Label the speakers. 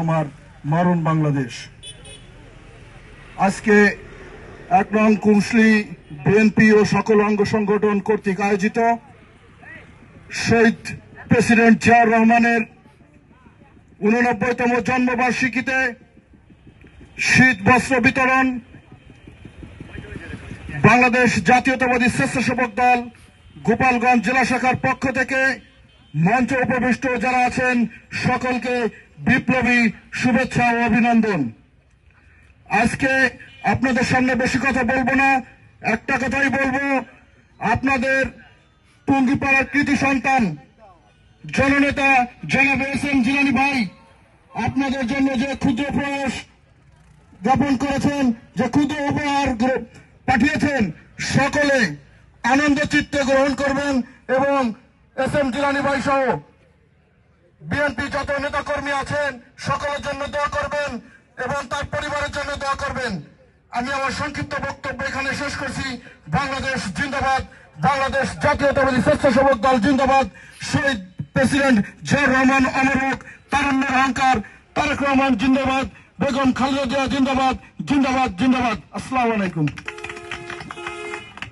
Speaker 1: আমার মারণ বাংলাদেশ। আজকে ১ নং কুমসলি বিএনপি ও সকল অঙ্গ সংগঠন কর্তৃক আয়োজিত শহীদ প্রেসিডেন্ট জিয়াউর রহমানের ৮৯তম জন্মবার্ষিকীতে শীত বস্ত্র বিতরণ বাংলাদেশ জাতীয়তাবাদী স্বেচ্ছাসেবক দল গোপালগঞ্জ জেলা শাখার পক্ষ থেকে মঞ্চে উপবিষ্ট যারা আছেন সকলকে বিপ্লবী শুভেচ্ছা ও অভিনন্দন। আজকে আপনাদের সামনে বেশি কথা বলবো না, একটা কথাই বলবো, আপনাদের টুঙ্গিপাড়ার কৃতি সন্তান জননেতা জনাব এস.এম. জিলানী ভাই আপনাদের জন্য যে ক্ষুদ্র প্রয়াস জ্ঞাপন করেছেন, যে ক্ষুদ্র উপহার পাঠিয়েছেন, সকলে আনন্দ চিত্তে গ্রহণ করবেন এবং এস.এম. জিলানী ভাই সহ বিএনপি যত নেতাকর্মী আছেন সকলের জন্য দোয়া করবেন এবং তার পরিবারের জন্য দোয়া করবেন। আমি আমার সংক্ষিপ্ত বক্তব্য এখানে শেষ করছি। বাংলাদেশ জিন্দাবাদ, বাংলাদেশ জাতীয়তাবাদী স্বেচ্ছাসেবক দল জিন্দাবাদ, শহীদ প্রেসিডেন্ট জিয়াউর রহমান অমর হোক, তারুণ্যের অহংকার তারেক রহমান জিন্দাবাদ, বেগম খালেদা জিয়া জিন্দাবাদ, জিন্দাবাদ জিন্দাবাদ। আসসালামু আলাইকুম।